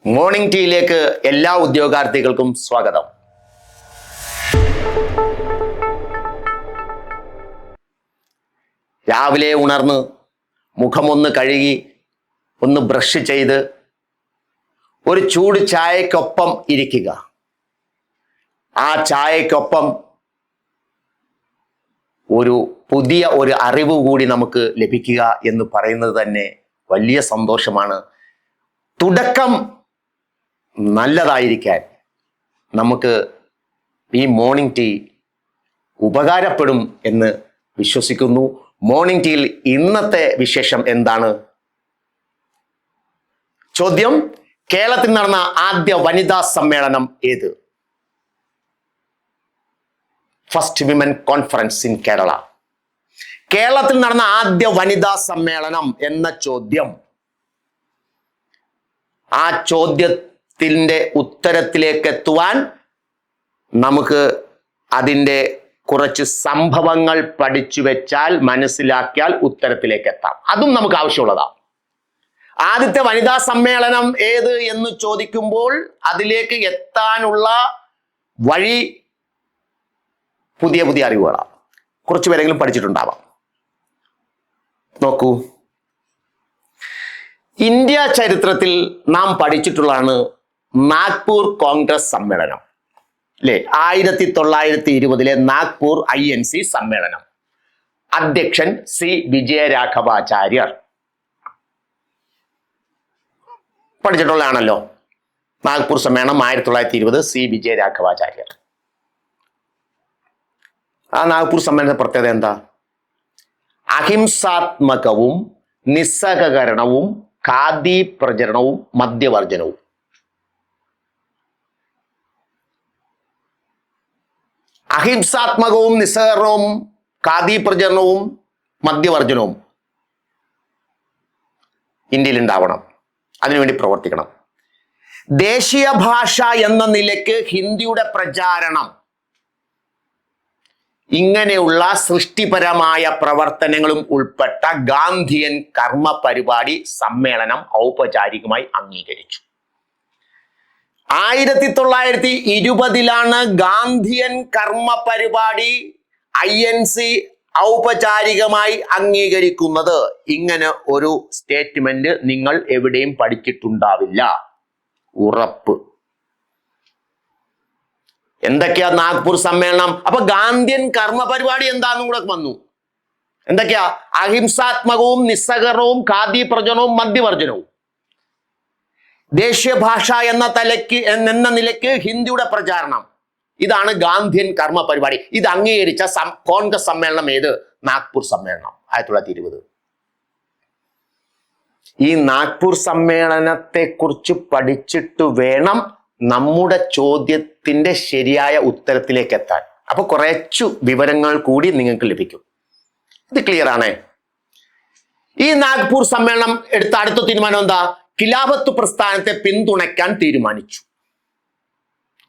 Morning ടീയിലേക്ക് എല്ലാ ഉദ്യോഗാർത്ഥികൾക്കും സ്വാഗതം. രാവിലെ ഉണർന്ന് മുഖമൊന്ന് കഴുകി ഒന്ന് ബ്രഷ് ചെയ്ത് ഒരു ചൂട് ചായക്കൊപ്പം ഇരിക്കുക. ആ ചായക്കൊപ്പം ഒരു പുതിയ അറിവ് കൂടി നമുക്ക് ലഭിക്കുക എന്ന് പറയുന്നത് തന്നെ വലിയ സന്തോഷമാണ്. തുടക്കം നല്ലതായിരിക്കാൻ നമുക്ക് ഈ മോർണിംഗ് ടീ ഉപകാരപ്പെടും എന്ന് വിശ്വസിക്കുന്നു. മോർണിംഗ് ടീയിൽ ഇന്നത്തെ വിശേഷം എന്താണ്? ചോദ്യം: കേരളത്തിൽ നടന്ന ആദ്യ വനിതാ സമ്മേളനം ഏത്? First women conference in Kerala. കേരളത്തിൽ നടന്ന ആദ്യ വനിതാ സമ്മേളനം എന്ന ചോദ്യം, ആ ചോദ്യത്തിന്റെ ഉത്തരത്തിലേക്ക് എത്തുവാൻ നമുക്ക് അതിൻ്റെ കുറച്ച് സംഭവങ്ങൾ പഠിച്ചു വെച്ചാൽ, മനസ്സിലാക്കിയാൽ ഉത്തരത്തിലേക്ക് എത്താം. അതും നമുക്ക് ആവശ്യമുള്ളതാണ്. ആദ്യത്തെ വനിതാ സമ്മേളനം ഏത് എന്ന് ചോദിക്കുമ്പോൾ അതിലേക്ക് എത്താനുള്ള വഴി പുതിയ പുതിയ അറിവുകളാണ്. കുറച്ച് പേരെങ്കിലും പഠിച്ചിട്ടുണ്ടാവാം. നോക്കൂ, ഇന്ത്യ ചരിത്രത്തിൽ നാം പഠിച്ചിട്ടുള്ളതാണ് നാഗ്പൂർ കോൺഗ്രസ് സമ്മേളനം, അല്ലേ? 1920 നാഗ്പൂർ INC സമ്മേളനം. അധ്യക്ഷൻ ശ്രീ വിജയരാഘവാചാര്യർ. പഠിച്ചിട്ടുള്ളതാണല്ലോ. നാഗ്പൂർ സമ്മേളനം 1920, ശ്രീ വിജയരാഘവാചാര്യർ. ആ നാഗ്പൂർ സമ്മേളനത്തിന്റെ പ്രത്യേകത എന്താ? അഹിംസാത്മകവും നിസ്സഹകരണവും ഖാദി പ്രചരണവും മദ്യവർജനവും. അഹിംസാത്മകവും നിസ്സഹകരണവും ഖാദി പ്രചരണവും മദ്യവർജനവും ഇന്ത്യയിൽ ഉണ്ടാവണം. അതിനുവേണ്ടി പ്രവർത്തിക്കണം. ദേശീയ ഭാഷ എന്ന നിലയ്ക്ക് ഹിന്ദിയുടെ പ്രചാരണം, ഇങ്ങനെയുള്ള സൃഷ്ടിപരമായ പ്രവർത്തനങ്ങളും ഉൾപ്പെട്ട ഗാന്ധിയൻ കർമ്മ പരിപാടി സമ്മേളനം ഔപചാരികമായി അംഗീകരിച്ചു. 1920 ഗാന്ധിയൻ കർമ്മ പരിപാടി INC ഔപചാരികമായി അംഗീകരിക്കുന്നത്. ഇങ്ങനെ ഒരു സ്റ്റേറ്റ്മെന്റ് നിങ്ങൾ എവിടെയും പഠിച്ചിട്ടുണ്ടാവില്ല, ഉറപ്പ്. എന്തൊക്കെയാ നാഗ്പൂർ സമ്മേളനം? അപ്പൊ ഗാന്ധിയൻ കർമ്മ പരിപാടി എന്താന്നും കൂടെ വന്നു. എന്തൊക്കെയാ? അഹിംസാത്മകവും നിസ്സഹകരണവും ഖാദി പ്രചരണവും മദ്യവർജനവും. ദേശീയ ഭാഷ എന്ന നിലയ്ക്ക് ഹിന്ദിയുടെ പ്രചാരണം. ഇതാണ് ഗാന്ധിയൻ കർമ്മ പരിപാടി. ഇത് അംഗീകരിച്ച കോൺഗ്രസ് സമ്മേളനം ഏത്? നാഗ്പൂർ സമ്മേളനം 1920. ഈ നാഗ്പൂർ സമ്മേളനത്തെ കുറിച്ച് പഠിച്ചിട്ട് വേണം നമ്മുടെ ചോദ്യത്തിന്റെ ശരിയായ ഉത്തരത്തിലേക്ക് എത്താൻ. അപ്പൊ കുറച്ചു വിവരങ്ങൾ കൂടി നിങ്ങൾക്ക് ലഭിക്കും. ഇത് ക്ലിയർ ആണേ? ഈ നാഗ്പൂർ സമ്മേളനം എടുത്ത അടുത്ത തീരുമാനം എന്താ? ഖിലാഫത്ത് പ്രസ്ഥാനത്തെ പിന്തുണയ്ക്കാൻ തീരുമാനിച്ചു.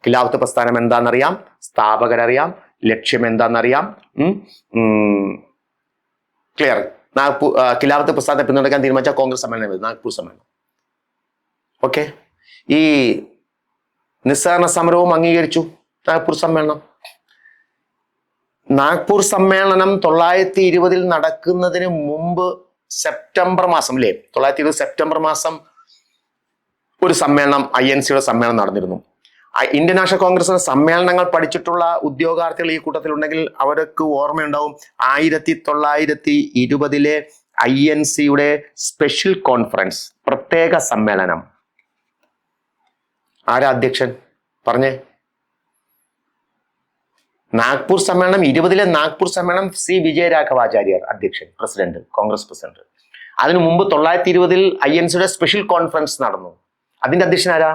ഖിലാഫത്ത് പ്രസ്ഥാനം എന്താണെന്നറിയാം, സ്ഥാപകരറിയാം, ലക്ഷ്യം എന്താണെന്നറിയാം. ക്ലിയർ? ഖിലാഫത്ത് പ്രസ്ഥാനത്തെ പിന്തുണയ്ക്കാൻ തീരുമാനിച്ച കോൺഗ്രസ് സമ്മേളനം നാഗ്പൂർ സമ്മേളനം. ഓക്കെ. ഈ നിസ്സഹകരണ സമരവും അംഗീകരിച്ചു നാഗ്പൂർ സമ്മേളനം. നാഗ്പൂർ സമ്മേളനം 1920 നടക്കുന്നതിന് മുമ്പ് സെപ്റ്റംബർ മാസം, അല്ലേ? 1920 സെപ്റ്റംബർ മാസം ഒരു സമ്മേളനം, INCയുടെ സമ്മേളനം നടന്നിരുന്നു. ഇന്ത്യൻ നാഷണൽ കോൺഗ്രസിന്റെ സമ്മേളനങ്ങൾ പഠിച്ചിട്ടുള്ള ഉദ്യോഗാർത്ഥികൾ ഈ കൂട്ടത്തിലുണ്ടെങ്കിൽ അവർക്ക് ഓർമ്മയുണ്ടാവും. 1920 INCയുടെ സ്പെഷ്യൽ കോൺഫറൻസ്, പ്രത്യേക സമ്മേളനം. ആരാ അധ്യക്ഷൻ? പറഞ്ഞേ. നാഗ്പൂർ സമ്മേളനം 20 നാഗ്പൂർ സമ്മേളനം ശ്രീ വിജയരാഘവാചാര്യർ അധ്യക്ഷൻ, പ്രസിഡന്റ്, കോൺഗ്രസ് പ്രസിഡന്റ്. അതിനു മുമ്പ് 1920 INCയുടെ സ്പെഷ്യൽ കോൺഫറൻസ് നടന്നു. അതിന്റെ അധ്യക്ഷൻ ആരാ?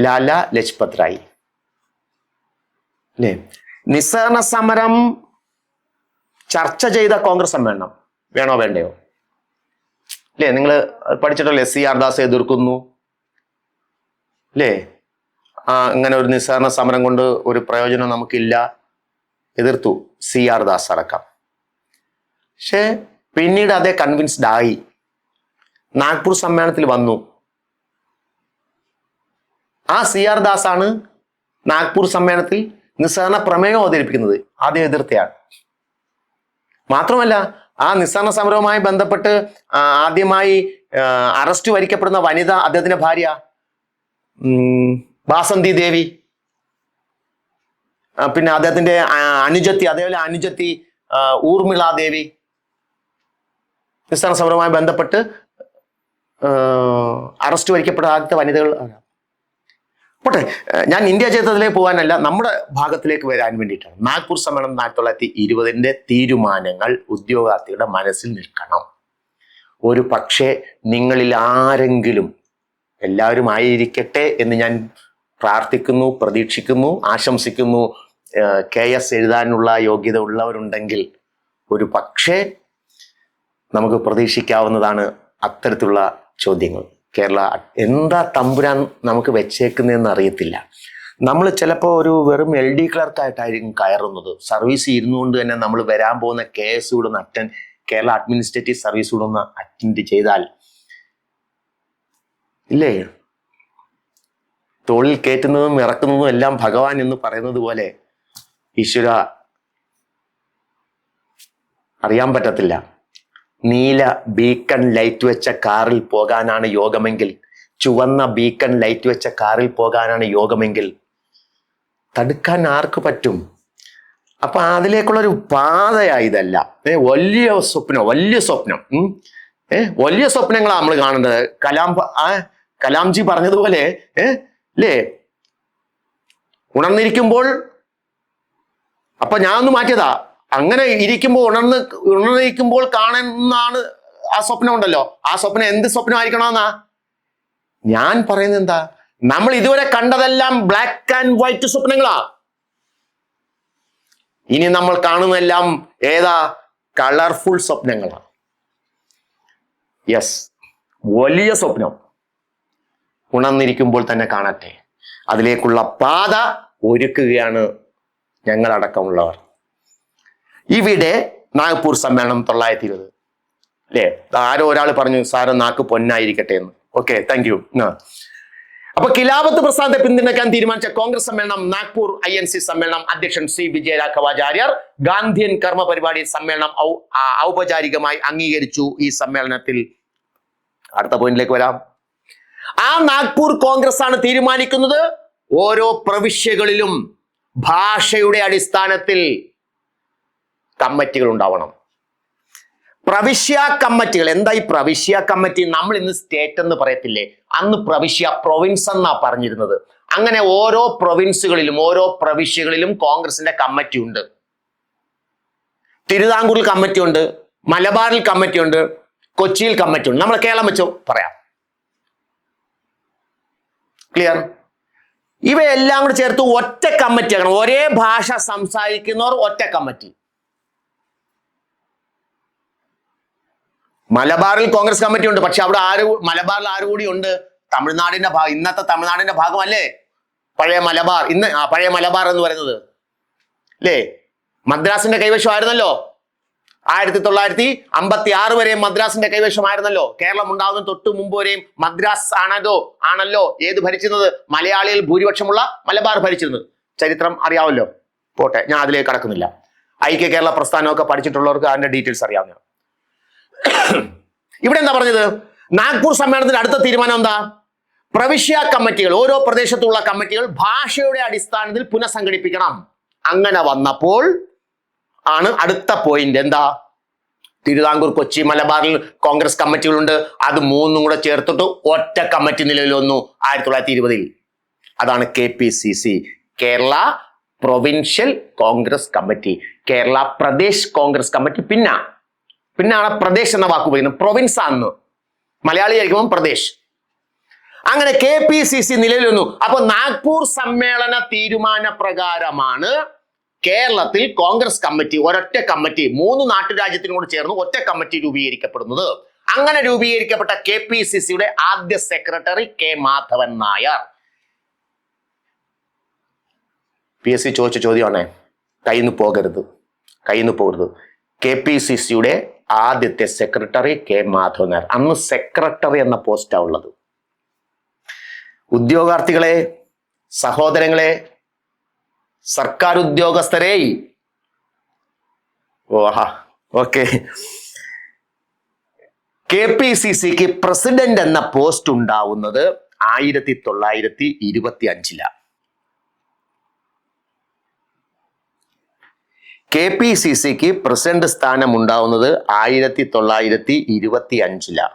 ലാല ലജ്പത് റായ്, അല്ലേ? നിസ്സഹകരണ സമരം ചർച്ച ചെയ്ത കോൺഗ്രസ് സമ്മേളനം വേണോ വേണ്ടയോ? അല്ലേ? നിങ്ങൾ പഠിച്ചിട്ടല്ലേ? CR ദാസ് എതിർക്കുന്നു, അല്ലേ? ഇങ്ങനെ ഒരു നിസ്സഹകരണ സമരം കൊണ്ട് ഒരു പ്രയോജനം നമുക്കില്ല, എതിർത്തു CR ദാസ് അടക്കം. പക്ഷെ പിന്നീട് അതേ കൺവിൻസ്ഡ് ആയി. നാഗ്പൂർ സമ്മേളനത്തിൽ വന്നു. ആ CR ദാസാണ് നാഗ്പൂർ സമ്മേളനത്തിൽ നിസ്സഹരണ പ്രമേയം അവതരിപ്പിക്കുന്നത്. ആദ്യം എതിർത്തയാണ്. മാത്രമല്ല, ആ നിസ്സഹരണ സമരവുമായി ബന്ധപ്പെട്ട് ആദ്യമായി അറസ്റ്റ് വരിക്കപ്പെടുന്ന വനിത അദ്ദേഹത്തിന്റെ ഭാര്യ ബാസന്തി ദേവി, പിന്നെ അദ്ദേഹത്തിന്റെ അതേപോലെ അനുജത്തി ഊർമിള ദേവി നിസ്സഹരണ സമരവുമായി ബന്ധപ്പെട്ട് അറസ്റ്റ് വരിക്കപ്പെട്ട ആദ്യത്തെ വനിതകൾ. പോട്ടെ, ഞാൻ ഇന്ത്യ ചരിത്രത്തിലേക്ക് പോകാനല്ല, നമ്മുടെ ഭാഗത്തിലേക്ക് വരാൻ വേണ്ടിയിട്ടാണ്. നാഗ്പൂർ സമ്മേളനം 1920 തീരുമാനങ്ങൾ ഉദ്യോഗാർത്ഥികളുടെ മനസ്സിൽ നിൽക്കണം. ഒരു പക്ഷേ നിങ്ങളിൽ ആരെങ്കിലും, എല്ലാവരും ആയിരിക്കട്ടെ എന്ന് ഞാൻ പ്രാർത്ഥിക്കുന്നു, പ്രതീക്ഷിക്കുന്നു, ആശംസിക്കുന്നു, KS എഴുതാനുള്ള യോഗ്യത ഉള്ളവരുണ്ടെങ്കിൽ ഒരു പക്ഷേ നമുക്ക് പ്രതീക്ഷിക്കാവുന്നതാണ് അത്തരത്തിലുള്ള ചോദ്യങ്ങൾ. കേരള എന്താ തമ്പുരാൻ നമുക്ക് വെച്ചേക്കുന്നതെന്ന് അറിയത്തില്ല. നമ്മൾ ചിലപ്പോൾ ഒരു വെറും LD ക്ലർക്കായിട്ടായിരിക്കും കയറുന്നത്. സർവീസ് ഇരുന്നുകൊണ്ട് തന്നെ നമ്മൾ വരാൻ പോകുന്ന KS കൂടെ ഒന്ന് കേരള അഡ്മിനിസ്ട്രേറ്റീവ് സർവീസ് കൂടെ ഒന്ന് അറ്റൻഡ് ചെയ്താൽ ഇല്ലേ, തോളിൽ കയറ്റുന്നതും ഇറക്കുന്നതും എല്ലാം ഭഗവാൻ എന്ന് പറയുന്നത് പോലെ ഈശ്വര അറിയാൻ പറ്റത്തില്ല. നീല ബീക്കൺ ലൈറ്റ് വെച്ച കാറിൽ പോകാനാണ് യോഗമെങ്കിൽ, ചുവന്ന ബീക്കൺ ലൈറ്റ് വെച്ച കാറിൽ പോകാനാണ് യോഗമെങ്കിൽ തടുക്കാൻ ആർക്ക് പറ്റും? അപ്പൊ അതിലേക്കുള്ളൊരു പാതയായതല്ല. വലിയ സ്വപ്നം വലിയ സ്വപ്നങ്ങളാണ് നമ്മൾ കാണേണ്ടത്. കലാംജി പറഞ്ഞതുപോലെ അല്ലേ, ഉണർന്നിരിക്കുമ്പോൾ, അപ്പൊ ഞാനൊന്ന് മാറ്റിയതാ, അങ്ങനെ ഇരിക്കുമ്പോൾ ഉണർന്നിരിക്കുമ്പോൾ കാണുന്നതാണ് ആ സ്വപ്നം ഉണ്ടല്ലോ. ആ സ്വപ്നം എന്ത് സ്വപ്നമായിരിക്കണമെന്നാ ഞാൻ പറയുന്നത്? എന്താ, നമ്മൾ ഇതുവരെ കണ്ടതെല്ലാം ബ്ലാക്ക് ആൻഡ് വൈറ്റ് സ്വപ്നങ്ങളാ. ഇനി നമ്മൾ കാണുന്നതെല്ലാം ഏതാ? കളർഫുൾ സ്വപ്നങ്ങളാ. യെസ്, വലിയ സ്വപ്നം ഉണർന്നിരിക്കുമ്പോൾ തന്നെ കാണട്ടെ. അതിലേക്കുള്ള പാത ഒരുക്കുകയാണ് ഞങ്ങളടക്കമുള്ളവർ. ഇവിടെ നാഗ്പൂർ സമ്മേളനം 1920 അല്ലേ, ആരോ ഒരാൾ പറഞ്ഞു സാറ് നാക്ക് പൊന്നായിരിക്കട്ടെ എന്ന്. Okay, thank you. അപ്പൊ ഖിലാഫത്ത് പ്രസ്ഥാനത്തെ പിന്തുണയ്ക്കാൻ തീരുമാനിച്ച കോൺഗ്രസ് സമ്മേളനം നാഗ്പൂർ INC സമ്മേളനം അധ്യക്ഷൻ C. വിജയരാഘവാചാര്യർ ഗാന്ധിയൻ കർമ്മ പരിപാടി സമ്മേളനം ഔപചാരികമായി അംഗീകരിച്ചു. ഈ സമ്മേളനത്തിൽ അടുത്ത പോയിന്റിലേക്ക് വരാം. ആ നാഗ്പൂർ കോൺഗ്രസ് ആണ് തീരുമാനിക്കുന്നത് ഓരോ പ്രവിശ്യകളിലും ഭാഷയുടെ അടിസ്ഥാനത്തിൽ കമ്മിറ്റികൾ ഉണ്ടാവണം. പ്രവിശ്യ കമ്മിറ്റികൾ. എന്താ ഈ പ്രവിശ്യ കമ്മിറ്റി? നമ്മൾ ഇന്ന് സ്റ്റേറ്റ് എന്ന് പറയത്തില്ലേ, അന്ന് പ്രവിശ്യ, പ്രൊവിൻസ് എന്നാ പറഞ്ഞിരുന്നത്. അങ്ങനെ ഓരോ പ്രൊവിൻസുകളിലും ഓരോ പ്രവിശ്യകളിലും കോൺഗ്രസിന്റെ കമ്മിറ്റി ഉണ്ട്. തിരുവിതാംകൂറിൽ കമ്മിറ്റി ഉണ്ട്, മലബാറിൽ കമ്മിറ്റി ഉണ്ട്, കൊച്ചിയിൽ കമ്മിറ്റി ഉണ്ട്. നമ്മൾ കേരളം വെച്ചോ പറയാം. ക്ലിയർ? ഇവയെല്ലാം കൂടി ചേർത്ത് ഒറ്റ കമ്മിറ്റി ആക്കണം. ഒരേ ഭാഷ സംസാരിക്കുന്നവർ ഒറ്റ കമ്മിറ്റി. മലബാറിൽ കോൺഗ്രസ് കമ്മിറ്റി ഉണ്ട്, പക്ഷെ അവിടെ മലബാറിൽ ആര് കൂടി ഉണ്ട്? തമിഴ്നാടിന്റെ ഭാഗം, ഇന്നത്തെ തമിഴ്നാടിന്റെ ഭാഗമല്ലേ പഴയ മലബാർ. പഴയ മലബാർ എന്ന് പറയുന്നത് അല്ലേ, മദ്രാസിന്റെ കൈവശമായിരുന്നല്ലോ. 1956 വരെ മദ്രാസിന്റെ കൈവശമായിരുന്നല്ലോ. കേരളം ഉണ്ടാകുന്ന തൊട്ട് മുമ്പ് വരെയും മദ്രാസ് ആണല്ലോ ഏത് ഭരിച്ചിരുന്നത്? മലയാളികൾ ഭൂരിപക്ഷമുള്ള മലബാർ ഭരിച്ചിരുന്നത്. ചരിത്രം അറിയാമല്ലോ. പോട്ടെ, ഞാൻ അതിലേക്ക് കടക്കുന്നില്ല. ഐക്യ കേരള പ്രസ്ഥാനമൊക്കെ പഠിച്ചിട്ടുള്ളവർക്ക് അതിന്റെ ഡീറ്റെയിൽസ് അറിയാവുന്ന. ഇവിടെ എന്താ പറഞ്ഞത്? നാഗ്പൂർ സമ്മേളനത്തിന്റെ അടുത്ത തീരുമാനം എന്താ? പ്രവിശ്യ കമ്മിറ്റികൾ, ഓരോ പ്രദേശത്തുള്ള കമ്മിറ്റികൾ ഭാഷയുടെ അടിസ്ഥാനത്തിൽ പുനഃസംഘടിപ്പിക്കണം. അങ്ങനെ വന്നപ്പോൾ ആണ് അടുത്ത പോയിന്റ്. എന്താ? തിരുവിതാംകൂർ, കൊച്ചി, മലബാറിൽ കോൺഗ്രസ് കമ്മിറ്റികളുണ്ട്. അത് മൂന്നും കൂടെ ചേർത്തിട്ട് ഒറ്റ കമ്മിറ്റി നിലവിൽ വന്നു 1920. അതാണ് KPCC, Kerala provincial Congress committee, Kerala Pradesh Congress committee. പിന്നാണ് പ്രദേശ് എന്ന വാക്ക് ഉപയോഗിക്കുന്നത്. പ്രൊവിൻസ് ആണെന്ന് മലയാളി ആയിരിക്കുമ്പോൾ പ്രദേശ്. അങ്ങനെ KPCC നിലവിൽ വന്നു. അപ്പൊ നാഗ്പൂർ സമ്മേളന തീരുമാന പ്രകാരമാണ് കേരളത്തിൽ കോൺഗ്രസ് കമ്മിറ്റി, ഒരൊറ്റ കമ്മിറ്റി, 3 നാട്ടുരാജ്യത്തിനോട് ചേർന്ന് ഒറ്റ കമ്മിറ്റി രൂപീകരിക്കപ്പെടുന്നത്. അങ്ങനെ രൂപീകരിക്കപ്പെട്ട KPCCയുടെ ആദ്യ secretary K. Madhavan Nair. PSC ചോദിച്ച ചോദ്യമാണ്, കയ്യിന്ന് പോകരുത്. KPCCയുടെ ആദ്യത്തെ സെക്രട്ടറി K. മാധവൻ നായർ. അന്ന് സെക്രട്ടറി എന്ന പോസ്റ്റാണ് ഉള്ളത്. ഉദ്യോഗാർത്ഥികളെ, സഹോദരങ്ങളെ, സർക്കാർ ഉദ്യോഗസ്ഥരെ, ഓക്കെ, KPCCക്ക് പ്രസിഡന്റ് എന്ന പോസ്റ്റ് ഉണ്ടാവുന്നത് 1925. KPCCക്ക് പ്രസിഡന്റ് സ്ഥാനം ഉണ്ടാവുന്നത് 1925.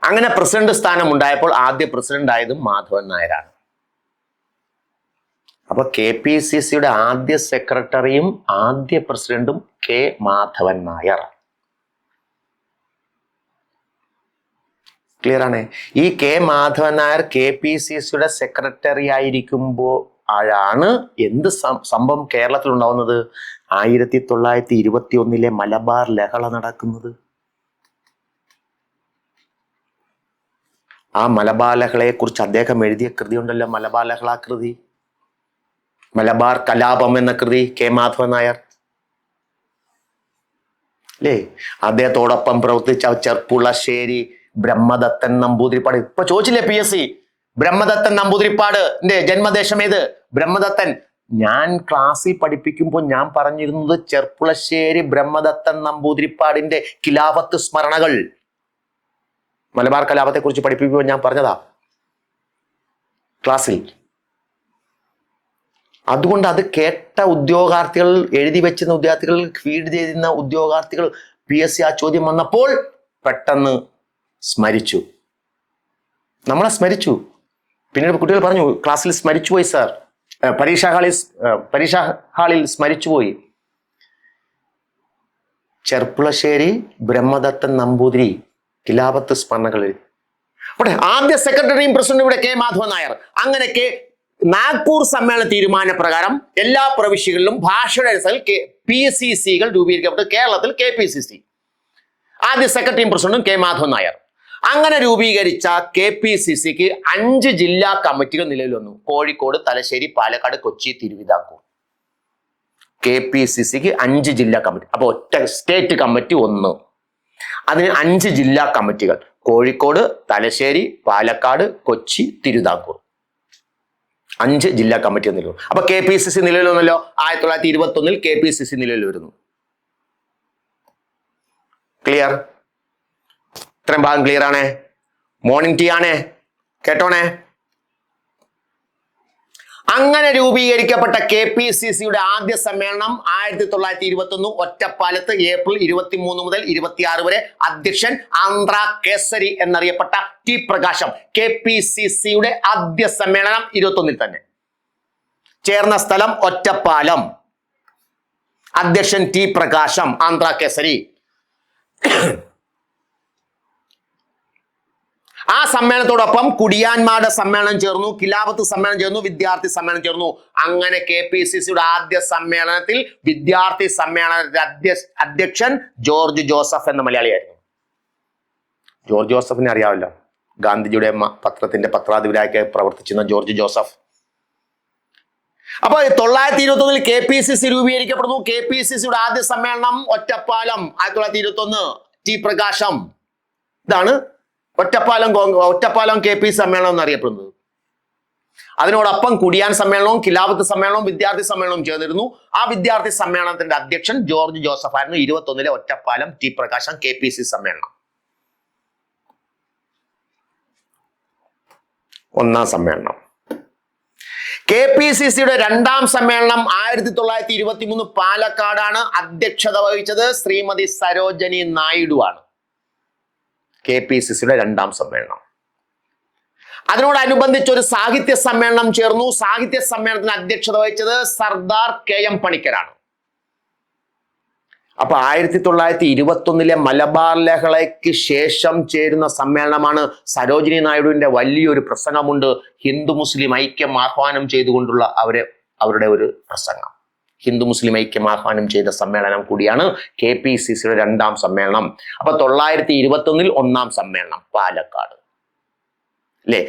അങ്ങനെ പ്രസിഡന്റ് സ്ഥാനം ഉണ്ടായപ്പോൾ ആദ്യ പ്രസിഡന്റ് ആയതും മാധവൻ നായരാണ്. അപ്പൊ KPCCയുടെ ആദ്യ സെക്രട്ടറിയും ആദ്യ പ്രസിഡന്റും കെ മാധവൻ നായർ. ക്ലിയർ ആണ്. ഈ കെ മാധവൻ നായർ KPCCയുടെ സെക്രട്ടറി ആയിരിക്കുമ്പോൾ ആണ് എന്ത് സംഭവം കേരളത്തിൽ ഉണ്ടാവുന്നത്? 1921 മലബാർ ലഹള നടക്കുന്നത്. ആ മലബാർ ലഹളയെ കുറിച്ച് അദ്ദേഹം എഴുതിയ കൃതി ഉണ്ടല്ലോ, മലബാർ ലഹള കൃതി, മലബാർ കലാപം എന്ന കൃതി, കെ മാധവൻ നായർ അല്ലേ? അദ്ദേഹത്തോടൊപ്പം പ്രവർത്തിച്ച ചെർപ്പുളശ്ശേരി ബ്രഹ്മദത്തൻ നമ്പൂതിരിപ്പാട്. ഇപ്പൊ ചോദിച്ചില്ലേ PSC, ബ്രഹ്മദത്തൻ നമ്പൂതിരിപ്പാടിന്റെ ജന്മദേശം ഏത്? ബ്രഹ്മദത്തൻ. ഞാൻ ക്ലാസ്സിൽ പഠിപ്പിക്കുമ്പോൾ ഞാൻ പറഞ്ഞിരുന്നത് ചെർപ്പുളശ്ശേരി ബ്രഹ്മദത്തൻ നമ്പൂതിരിപ്പാടിന്റെ ഖിലാഫത്ത് സ്മരണകൾ, മലബാർ കലാപത്തെ കുറിച്ച് പഠിപ്പിക്കുമ്പോൾ ഞാൻ പറഞ്ഞതാ ക്ലാസ്സിൽ. അതുകൊണ്ട് അത് കേട്ട ഉദ്യോഗാർത്ഥികൾ, എഴുതി വെച്ചിരുന്ന ഉദ്യോഗാർത്ഥികൾ, ഫീഡ് ചെയ്തിരുന്ന ഉദ്യോഗാർത്ഥികൾ PSC ആ ചോദ്യം വന്നപ്പോൾ പെട്ടെന്ന് സ്മരിച്ചു, നമ്മളെ സ്മരിച്ചു. പിന്നീട് കുട്ടികൾ പറഞ്ഞു ക്ലാസ്സിൽ സ്മരിച്ചു പോയി സാർ, പരീക്ഷാ ഹാളിൽ സ്മരിച്ചു പോയി. ചെർപ്പുളശ്ശേരി ബ്രഹ്മദത്തൻ നമ്പൂതിരി ഖിലാഫത്ത് സ്മരണകൾ. അവിടെ ആദ്യ സെക്രട്ടറിയും പ്രസിഡന്റും ഇവിടെ കെ മാധവൻ നായർ. അങ്ങനെ നാഗ്പൂർ സമ്മേളന തീരുമാനപ്രകാരം എല്ലാ പ്രവിശ്യകളിലും ഭാഷയുടെ അടിസ്ഥാനത്തിൽ PCCകൾ രൂപീകരിക്കപ്പെട്ടു. കേരളത്തിൽ KPCC ആദ്യ സെക്രട്ടറിയും പ്രസിഡന്റും കെ മാധവൻ നായർ. അങ്ങനെ രൂപീകരിച്ച KPCCക്ക് 5 ജില്ലാ കമ്മിറ്റികൾ നിലവിൽ വന്നു. കോഴിക്കോട്, തലശ്ശേരി, പാലക്കാട്, കൊച്ചി, തിരുവിതാംകൂർ. KPCCക്ക് 5 ജില്ലാ കമ്മിറ്റി. അപ്പൊ ഒറ്റ സ്റ്റേറ്റ് കമ്മിറ്റി 1, അതിന് 5 ജില്ലാ കമ്മിറ്റികൾ. കോഴിക്കോട്, തലശ്ശേരി, പാലക്കാട്, കൊച്ചി, തിരുവിതാംകൂർ. 5 ജില്ലാ കമ്മിറ്റി നിലവിൽ. അപ്പൊ KPCC നിലവിൽ വന്നല്ലോ. 1921 KPCC നിലവിൽ വരുന്നു. ക്ലിയർ? ഇത്രയും ഭാഗം ക്ലിയർ ആണേ? മോർണിംഗ് ടീ ആണേ, കേട്ടോണേ. അങ്ങനെ രൂപീകരിക്കപ്പെട്ട KPCCയുടെ ആദ്യ സമ്മേളനം 1921 ഒറ്റപ്പാലത്ത് ഏപ്രിൽ 23 മുതൽ 26 വരെ. അധ്യക്ഷൻ ആന്ധ്ര കേസരി എന്നറിയപ്പെട്ട T പ്രകാശം. KPCCയുടെ ആദ്യ സമ്മേളനം 21 തന്നെ. ചേർന്ന സ്ഥലം ഒറ്റപ്പാലം. അധ്യക്ഷൻ T പ്രകാശം, ആന്ധ്ര കേസരി. ആ സമ്മേളനത്തോടൊപ്പം കുടിയാന്മാരുടെ സമ്മേളനം ചേർന്നു, ഖിലാഫത്ത് സമ്മേളനം ചേർന്നു, വിദ്യാർത്ഥി സമ്മേളനം ചേർന്നു. അങ്ങനെ KPCCയുടെ ആദ്യ സമ്മേളനത്തിൽ വിദ്യാർത്ഥി സമ്മേളനത്തിന്റെ അധ്യക്ഷൻ ജോർജ് ജോസഫ് എന്ന മലയാളിയായിരുന്നു. ജോർജ് ജോസഫിനെ അറിയാമല്ലോ, ഗാന്ധിജിയുടെ പത്രത്തിന്റെ പത്രാധിപരായി പ്രവർത്തിച്ചിരുന്ന ജോർജ് ജോസഫ്. അപ്പൊ 1921 KPCC രൂപീകരിക്കപ്പെടുന്നു. KPCCയുടെ ആദ്യ സമ്മേളനം ഒറ്റപ്പാലം 1921 T പ്രകാശം. ഇതാണ് ഒറ്റപ്പാലം KPCC സമ്മേളനം എന്നറിയപ്പെടുന്നത്. അതിനോടൊപ്പം കുടിയാൻ സമ്മേളനവും ഖിലാഫത്ത് സമ്മേളനവും വിദ്യാർത്ഥി സമ്മേളനവും ചേർന്നിരുന്നു. ആ വിദ്യാർത്ഥി സമ്മേളനത്തിന്റെ അധ്യക്ഷൻ ജോർജ് ജോസഫ് ആയിരുന്നു. 21 ഒറ്റപ്പാലം T പ്രകാശം KPCC സമ്മേളനം. ഒന്നാം സമ്മേളനം. KPCCയുടെ രണ്ടാം സമ്മേളനം 1923 പാലക്കാടാണ്. അധ്യക്ഷത വഹിച്ചത് ശ്രീമതി സരോജിനി നായിഡു ആണ്. KPCCയുടെ രണ്ടാം സമ്മേളനം. അതിനോടനുബന്ധിച്ച് ഒരു സാഹിത്യ സമ്മേളനം ചേർന്നു. സാഹിത്യ സമ്മേളനത്തിന് അധ്യക്ഷത വഹിച്ചത് സർദാർ KM പണിക്കരാണ്. അപ്പൊ 1921 മലബാർ ലഹളയ്ക്ക് ശേഷം ചേരുന്ന സമ്മേളനമാണ്. സരോജിനി നായിഡുവിന്റെ വലിയൊരു പ്രസംഗമുണ്ട്, ഹിന്ദു മുസ്ലിം ഐക്യം ആഹ്വാനം ചെയ്തുകൊണ്ടുള്ള അവരുടെ ഒരു പ്രസംഗം. ഹിന്ദു മുസ്ലിം ഐക്യം ആഹ്വാനം ചെയ്ത സമ്മേളനം കൂടിയാണ് KPCCയുടെ രണ്ടാം സമ്മേളനം. അപ്പൊ 1921 ഒന്നാം സമ്മേളനം പാലക്കാട് അല്ലെ.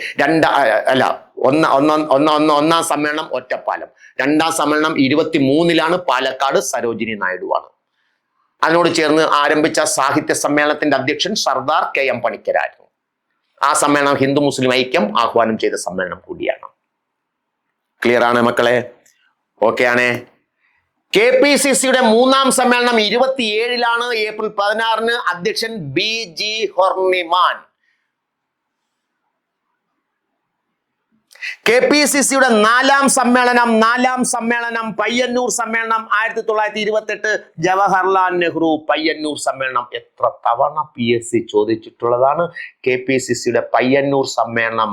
ഒന്നാം സമ്മേളനം ഒറ്റപ്പാലം. രണ്ടാം സമ്മേളനം 23 പാലക്കാട്, സരോജിനി നായിഡു ആണ്. അതിനോട് ചേർന്ന് ആരംഭിച്ച സാഹിത്യ സമ്മേളനത്തിന്റെ അധ്യക്ഷൻ സർദാർ KM പണിക്കരായിരുന്നു. ആ സമ്മേളനം ഹിന്ദു മുസ്ലിം ഐക്യം ആഹ്വാനം ചെയ്ത സമ്മേളനം കൂടിയാണ്. ക്ലിയർ ആണ് മക്കളെ? ഓക്കെ ആണേ. KPCCയുടെ 3-ാം സമ്മേളനം 27-ലാണ്, ഏപ്രിൽ 16-ന്. അധ്യക്ഷൻ BG ഹൊർണിമാൻ. KPCCയുടെ 4-ാം സമ്മേളനം പയ്യന്നൂർ സമ്മേളനം 1928, ജവഹർലാൽ നെഹ്റു പയ്യന്നൂർ സമ്മേളനം. എത്ര തവണ PSC ചോദിച്ചിട്ടുള്ളതാണ്. KPCCയുടെ പയ്യന്നൂർ സമ്മേളനം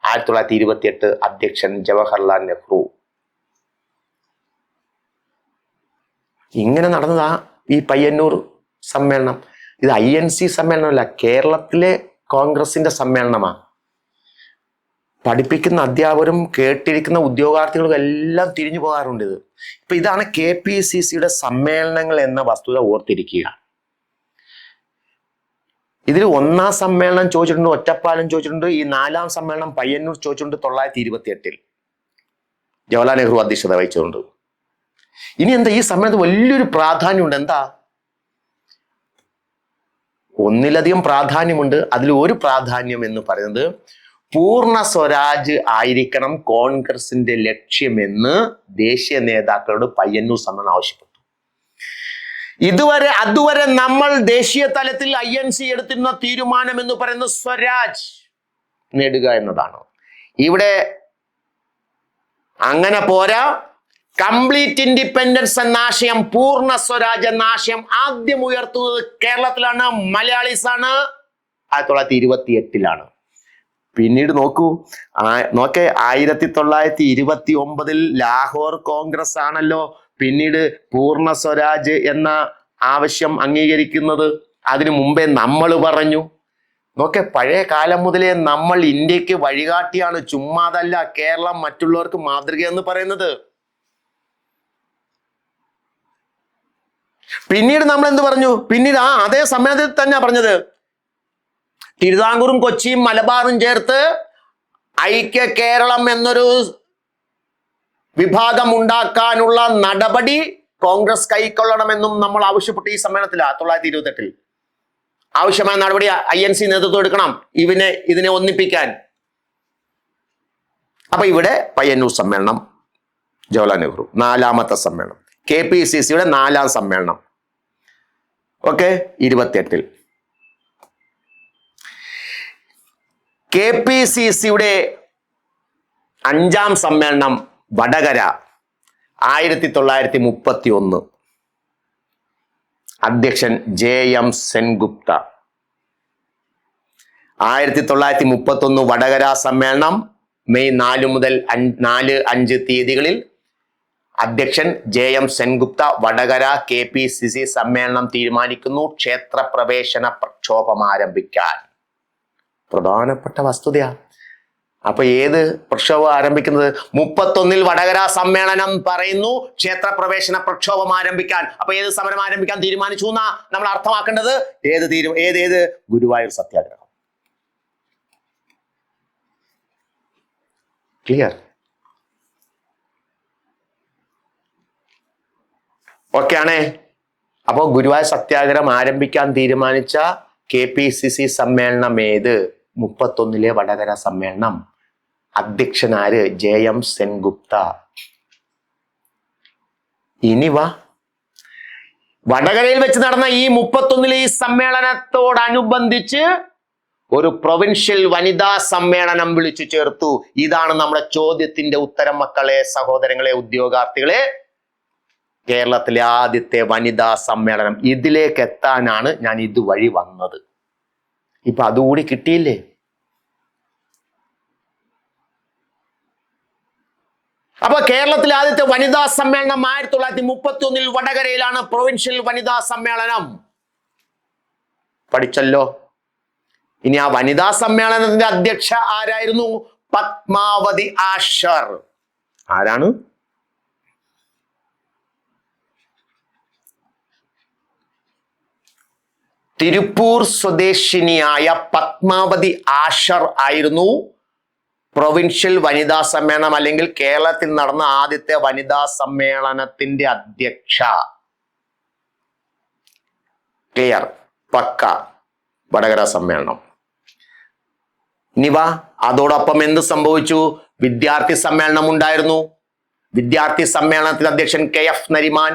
1928, അധ്യക്ഷൻ ജവഹർലാൽ നെഹ്റു. ഇങ്ങനെ നടന്നതാ ഈ പയ്യന്നൂർ സമ്മേളനം. ഇത് INC സമ്മേളനമല്ല, കേരളത്തിലെ കോൺഗ്രസിന്റെ സമ്മേളനമാണ്. പഠിപ്പിക്കുന്ന അധ്യാപകരും കേട്ടിരിക്കുന്ന ഉദ്യോഗാർത്ഥികളും എല്ലാം തിരിഞ്ഞു പോകാറുണ്ട് ഇത്. ഇപ്പൊ ഇതാണ് KPCCയുടെ സമ്മേളനങ്ങൾ എന്ന വസ്തുത ഓർത്തിരിക്കുക. ഇതിൽ 1-ാം സമ്മേളനം ചോദിച്ചിട്ടുണ്ട്, ഒറ്റപ്പാലം ചോദിച്ചിട്ടുണ്ട്. ഈ 4-ാം സമ്മേളനം പയ്യന്നൂർ ചോദിച്ചിട്ടുണ്ട് 1928 ജവഹർലാൽ നെഹ്റു അധ്യക്ഷത വഹിച്ചുകൊണ്ട്. ഇനി എന്താ ഈ സമ്മേളനത്തിൽ വലിയൊരു പ്രാധാന്യമുണ്ട്. എന്താ? ഒന്നിലധികം പ്രാധാന്യമുണ്ട്. അതിൽ ഒരു പ്രാധാന്യം എന്ന് പറയുന്നത് പൂർണ്ണ സ്വരാജ് ആയിരിക്കണം കോൺഗ്രസിന്റെ ലക്ഷ്യമെന്ന് ദേശീയ നേതാക്കളോട് പയ്യന്നൂർ സമ്മേളനം ആവശ്യപ്പെട്ടു. അതുവരെ നമ്മൾ ദേശീയ തലത്തിൽ INC എടുത്തിരുന്ന തീരുമാനം എന്ന് പറയുന്നത് സ്വരാജ് നേടുക എന്നതാണ്. ഇവിടെ അങ്ങനെ പോരാ. കംപ്ലീറ്റ് ഇൻഡിപെൻഡൻസ് എന്ന ആശയം, പൂർണ്ണ സ്വരാജ് എന്ന ആശയം ആദ്യം ഉയർത്തുന്നത് കേരളത്തിലാണ്, മലയാളീസ് ആണ്. 1928-ലാണ്. പിന്നീട് നോക്കേ 1929 ലാഹോർ കോൺഗ്രസ് ആണല്ലോ പിന്നീട് പൂർണ്ണ സ്വരാജ് എന്ന ആവശ്യം അംഗീകരിക്കുന്നത്. അതിനു മുമ്പേ നമ്മൾ പറഞ്ഞു. നോക്കെ, പഴയ കാലം മുതലേ നമ്മൾ ഇന്ത്യക്ക് വഴികാട്ടിയാണ്, ചുമ്മാതല്ല കേരളം മറ്റുള്ളവർക്ക് മാതൃക എന്ന് പറയുന്നത്. പിന്നീട് നമ്മൾ എന്ത് പറഞ്ഞു? പിന്നീട് അതേ സമ്മേളനത്തിൽ തന്നെ പറഞ്ഞത് തിരുവിതാംകൂറും കൊച്ചിയും മലബാറും ചേർത്ത് ഐക്യ കേരളം എന്നൊരു വിഭാഗം ഉണ്ടാക്കാനുള്ള നടപടി കോൺഗ്രസ് കൈക്കൊള്ളണമെന്നും നമ്മൾ ആവശ്യപ്പെട്ടു ഈ സമ്മേളനത്തിലാണ് 1928. ആവശ്യമായ നടപടി INC നേതൃത്വം എടുക്കണം ഇതിനെ ഒന്നിപ്പിക്കാൻ. അപ്പൊ ഇവിടെ പയ്യന്നൂർ സമ്മേളനം, ജവഹർലാൽ നെഹ്റു. 4-ാമത്തെ സമ്മേളനം KPCCയുടെ 4-ാം സമ്മേളനം. ഓക്കെ, 28. KPCCയുടെ 5-ാം സമ്മേളനം വടകര 1931, അധ്യക്ഷൻ JM സെൻഗുപ്ത. 1931 വടകര സമ്മേളനം മെയ് 4 മുതൽ 4-5 തീയതികളിൽ അധ്യക്ഷൻ JM സെൻഗുപ്ത വടകര KPCC സമ്മേളനം തീരുമാനിക്കുന്നു ക്ഷേത്രപ്രവേശന പ്രക്ഷോഭം ആരംഭിക്കാൻ. പ്രധാനപ്പെട്ട വസ്തുതയാ. അപ്പൊ ഏത് പ്രക്ഷോഭം ആരംഭിക്കുന്നത്? 31 വടകര സമ്മേളനം പറയുന്നു ക്ഷേത്രപ്രവേശന പ്രക്ഷോഭം ആരംഭിക്കാൻ. അപ്പൊ ഏത് സമരം ആരംഭിക്കാൻ തീരുമാനിച്ചു എന്നാ നമ്മൾ അർത്ഥമാക്കേണ്ടത്? ഏത് ഗുരുവായൂർ സത്യാഗ്രഹം. ക്ലിയർ? ഓക്കെ ആണേ. അപ്പോ ഗുരുവായൂർ സത്യാഗ്രഹം ആരംഭിക്കാൻ തീരുമാനിച്ച KPCC സമ്മേളനം ഏത്? 31 വടകര സമ്മേളനം. അധ്യക്ഷനാര്? JM സെൻഗുപ്ത. ഇനി വടകരയിൽ വെച്ച് നടന്ന ഈ 31 ഈ സമ്മേളനത്തോടനുബന്ധിച്ച് ഒരു പ്രൊവിൻഷ്യൽ വനിതാ സമ്മേളനം വിളിച്ചു ചേർത്തു. ഇതാണ് നമ്മുടെ ചോദ്യത്തിന്റെ ഉത്തരം മക്കളെ, സഹോദരങ്ങളെ, ഉദ്യോഗാർത്ഥികളെ. കേരളത്തിലെ ആദ്യത്തെ വനിതാ സമ്മേളനം. ഇതിലേക്ക് എത്താനാണ് ഞാൻ ഇതുവഴി വന്നത്. ഇപ്പൊ അതുകൂടി കിട്ടിയില്ലേ? അപ്പൊ കേരളത്തിലെ ആദ്യത്തെ വനിതാ സമ്മേളനം 1931 വടകരയിലാണ്. പ്രൊവിൻഷ്യൽ വനിതാ സമ്മേളനം പഠിച്ചല്ലോ. ഇനി ആ വനിതാ സമ്മേളനത്തിന്റെ അധ്യക്ഷ ആരായിരുന്നു? പത്മാവതി ആഷർ. ആരാണ്? തിരുപ്പൂർ സ്വദേശിനിയായ പത്മാവതി ആഷർ ആയിരുന്നു പ്രൊവിൻഷ്യൽ വനിതാ സമ്മേളനം അല്ലെങ്കിൽ കേരളത്തിൽ നടന്ന ആദ്യത്തെ വനിതാ സമ്മേളനത്തിന്റെ അധ്യക്ഷ. ക്ലിയർ? പക്ക. വടകര സമ്മേളനം. ഇനി വാ, അതോടൊപ്പം എന്ത് സംഭവിച്ചു? വിദ്യാർത്ഥി സമ്മേളനം ഉണ്ടായിരുന്നു. വിദ്യാർത്ഥി സമ്മേളനത്തിൽ അധ്യക്ഷൻ KF നരിമാൻ.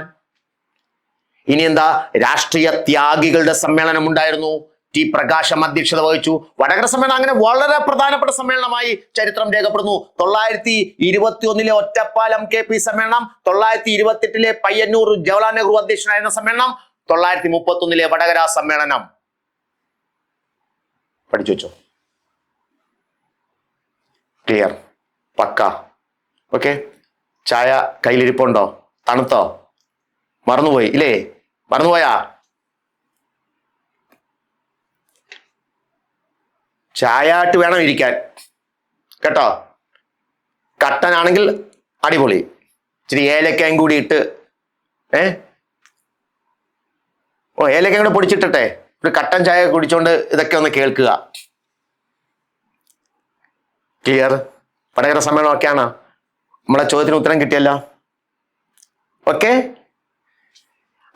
ഇനി എന്താ? രാഷ്ട്രീയ ത്യാഗികളുടെ സമ്മേളനം ഉണ്ടായിരുന്നു. T പ്രകാശം അധ്യക്ഷത വഹിച്ചു. വടകര സമ്മേളനം അങ്ങനെ വളരെ പ്രധാനപ്പെട്ട സമ്മേളനമായി ചരിത്രം രേഖപ്പെടുന്നു. 921 ഒറ്റപ്പാലം KP സമ്മേളനം, 928 പയ്യന്നൂർ ജവഹർലാൽ നെഹ്റു അധ്യക്ഷനായിരുന്ന സമ്മേളനം, 931 വടകര സമ്മേളനം. പഠിച്ചു വെച്ചോ. ക്ലിയർ? പക്ക? ഓക്കെ. ചായ കയ്യിലിരിപ്പുണ്ടോ? തണുത്തോ? മറന്നുപോയി ഇല്ലേ? മറന്നുപോയാ? ചായ ആയിട്ട് വേണം ഇരിക്കാൻ കേട്ടോ. കട്ടനാണെങ്കിൽ അടിപൊളി, ഇച്ചിരി ഏലക്കയും കൂടി ഇട്ട് ഏലക്കയും കൂടെ പൊടിച്ചിട്ടെ ഒരു കട്ടൻ ചായ കുടിച്ചോണ്ട് ഇതൊക്കെ ഒന്ന് കേൾക്കുക. ക്ലിയർ? വടകര സമ്മേളനം ഒക്കെയാണ്. നമ്മളെ ചോദ്യത്തിന് ഉത്തരം കിട്ടിയല്ലോ. ഓക്കെ.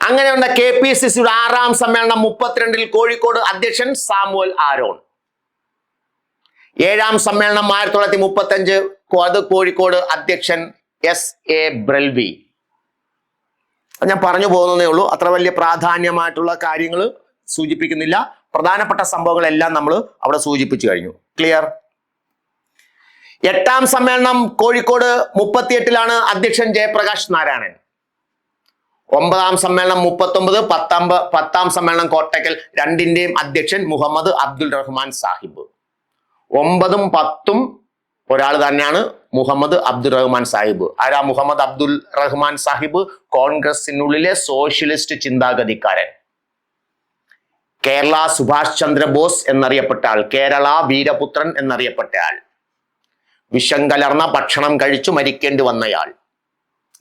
അങ്ങനെയുള്ള KPCCയുടെ 6ാം സമ്മേളനം 32 കോഴിക്കോട്, അധ്യക്ഷൻ സാമുവൽ ആരോൺ. 7ാം സമ്മേളനം 1935 അത് കോഴിക്കോട്, അധ്യക്ഷൻ SA ബ്രൽവി. ഞാൻ പറഞ്ഞു പോകുന്നതേ ഉള്ളൂ, അത്ര വലിയ പ്രാധാന്യമായിട്ടുള്ള കാര്യങ്ങൾ സൂചിപ്പിക്കുന്നില്ല. പ്രധാനപ്പെട്ട സംഭവങ്ങളെല്ലാം നമ്മൾ അവിടെ സൂചിപ്പിച്ചു കഴിഞ്ഞു. ക്ലിയർ? 8ാം സമ്മേളനം കോഴിക്കോട് 38 അധ്യക്ഷൻ ജയപ്രകാശ് നാരായണൻ. 9ാം സമ്മേളനം 39, 10ാം സമ്മേളനം കോട്ടക്കൽ, രണ്ടിന്റെയും അധ്യക്ഷൻ മുഹമ്മദ് അബ്ദുൽ റഹ്മാൻ സാഹിബ്. 9ഉം 10ഉം ഒരാൾ തന്നെയാണ്, മുഹമ്മദ് അബ്ദുൽ റഹ്മാൻ സാഹിബ്. ആരാ മുഹമ്മദ് അബ്ദുൽ റഹ്മാൻ സാഹിബ്? കോൺഗ്രസിനുള്ളിലെ സോഷ്യലിസ്റ്റ് ചിന്താഗതിക്കാരൻ. കേരള സുഭാഷ് ചന്ദ്രബോസ് എന്നറിയപ്പെട്ട ആൾ, കേരള വീരപുത്രൻ എന്നറിയപ്പെട്ട ആൾ, വിഷം കലർന്ന ഭക്ഷണം കഴിച്ചു മരിക്കേണ്ടി വന്നയാൾ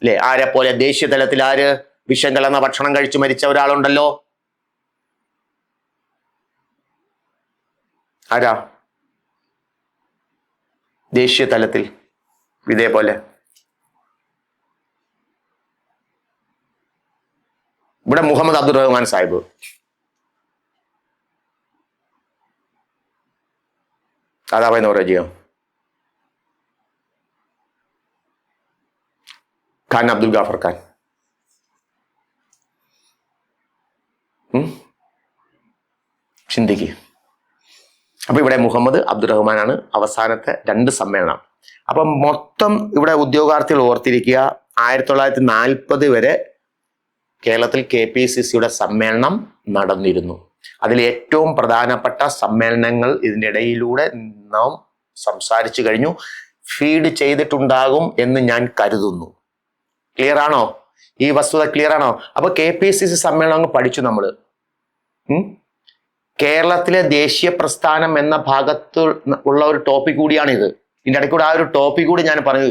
അല്ലെ? ആരെ പോലെ? ദേശീയ തലത്തിൽ ആര് വിഷം കലർന്ന ഭക്ഷണം കഴിച്ചു മരിച്ച ഒരാളുണ്ടല്ലോ? ആരാ ദേശീയ തലത്തിൽ ഇതേപോലെ? ഇവിടെ മുഹമ്മദ് അബ്ദുൾ റഹ്മാൻ സാഹിബ്. അതാ പറയുന്ന ഓരോ ചെയ്യോ. ഖാൻ അബ്ദുൽ ഗാഫർ ഖാൻ. ചിന്തിക്ക്. അപ്പൊ ഇവിടെ മുഹമ്മദ് അബ്ദുൾ റഹ്മാനാണ് അവസാനത്തെ 2 സമ്മേളനം. അപ്പം മൊത്തം ഇവിടെ ഉദ്യോഗാർത്ഥികൾ ഓർത്തിരിക്കുക, 1940 വരെ കേരളത്തിൽ KPCCയുടെ സമ്മേളനം നടന്നിരുന്നു. അതിൽ ഏറ്റവും പ്രധാനപ്പെട്ട സമ്മേളനങ്ങൾ ഇതിൻ്റെ ഇടയിലൂടെ നാം സംസാരിച്ചു കഴിഞ്ഞു. ഫീഡ് ചെയ്തിട്ടുണ്ടാകും എന്ന് ഞാൻ കരുതുന്നു. ക്ലിയർ ആണോ? ഈ വസ്തുത ക്ലിയർ ആണോ? അപ്പൊ KPCC സമ്മേളനം അങ്ങ് പഠിച്ചു നമ്മള്. കേരളത്തിലെ ദേശീയ പ്രസ്ഥാനം എന്ന ഭാഗത്ത് ഉള്ള ഒരു ടോപ്പിക് കൂടിയാണിത്. ഇതിൻ്റെ ഇടയ്ക്കൂടെ ആ ഒരു ടോപ്പിക് കൂടി ഞാൻ പറഞ്ഞു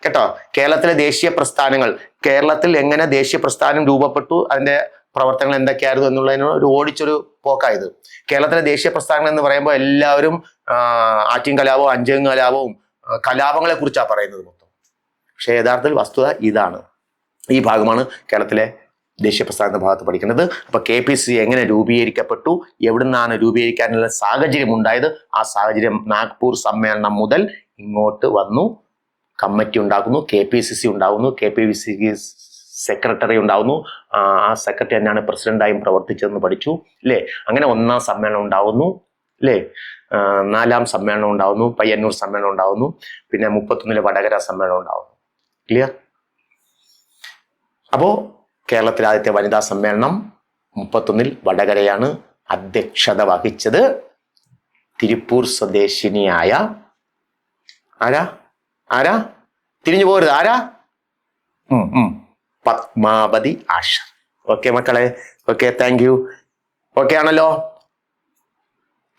കേട്ടോ. കേരളത്തിലെ ദേശീയ പ്രസ്ഥാനങ്ങൾ, കേരളത്തിൽ എങ്ങനെ ദേശീയ പ്രസ്ഥാനം രൂപപ്പെട്ടു, അതിന്റെ പ്രവർത്തനങ്ങൾ എന്തൊക്കെയായിരുന്നു എന്നുള്ളതിന് ഒരു ഓടിച്ചൊരു പോക്കായത്. കേരളത്തിലെ ദേശീയ പ്രസ്ഥാനങ്ങൾ എന്ന് പറയുമ്പോൾ എല്ലാവരും ആറ്റിൻ കലാപവും അഞ്ചും കലാപവും കലാപങ്ങളെ കുറിച്ചാണ് പറയുന്നത് മൊത്തം. പക്ഷെ യഥാർത്ഥത്തിൽ വസ്തുത ഇതാണ്. ഈ ഭാഗമാണ് കേരളത്തിലെ ദേശീയ പ്രസ്ഥാനത്തിന്റെ ഭാഗത്ത് പഠിക്കുന്നത്. അപ്പൊ KPCC എങ്ങനെ രൂപീകരിക്കപ്പെട്ടു, എവിടുന്നാണ് രൂപീകരിക്കാനുള്ള സാഹചര്യം ഉണ്ടായത്, ആ സാഹചര്യം നാഗ്പൂർ സമ്മേളനം മുതൽ ഇങ്ങോട്ട് വന്നു. കമ്മിറ്റി ഉണ്ടാക്കുന്നു, KPCC ഉണ്ടാകുന്നു, KPCC സെക്രട്ടറി ഉണ്ടാകുന്നു, ആ സെക്രട്ടറി തന്നെയാണ് പ്രസിഡന്റായും പ്രവർത്തിച്ചതെന്ന് പഠിച്ചു അല്ലേ. അങ്ങനെ 1ാം സമ്മേളനം ഉണ്ടാവുന്നു അല്ലേ, 4ാം സമ്മേളനം ഉണ്ടാവുന്നു, പയ്യന്നൂർ സമ്മേളനം ഉണ്ടാവുന്നു, പിന്നെ 31 വടകര സമ്മേളനം ഉണ്ടാവുന്നു. ക്ലിയർ? അപ്പോ കേരളത്തിലെ ആദ്യത്തെ വനിതാ സമ്മേളനം 31 വടകരയാണ്. അധ്യക്ഷത വഹിച്ചത് തിരുപ്പൂർ സ്വദേശിനിയായ ആരാ തിരിഞ്ഞു പോരുത്, ആരാ? പത്മാവതി ആശർ. ഓക്കെ മക്കളെ, ഓക്കെ, താങ്ക് യു. ഓക്കെ ആണല്ലോ.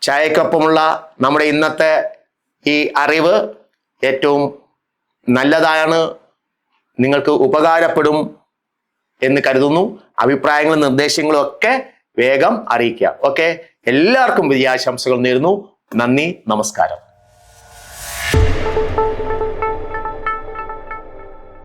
ചായക്കൊപ്പമുള്ള നമ്മുടെ ഇന്നത്തെ ഈ അറിവ് ഏറ്റവും നല്ലതാണ്, നിങ്ങൾക്ക് ഉപകാരപ്പെടും എന്ന് കരുതുന്നു. അഭിപ്രായങ്ങളും നിർദ്ദേശങ്ങളും ഒക്കെ വേഗം അറിയിക്കുക. ഓക്കെ, എല്ലാവർക്കും വിജയാശംസകൾ നേരുന്നു. നന്ദി, നമസ്കാരം.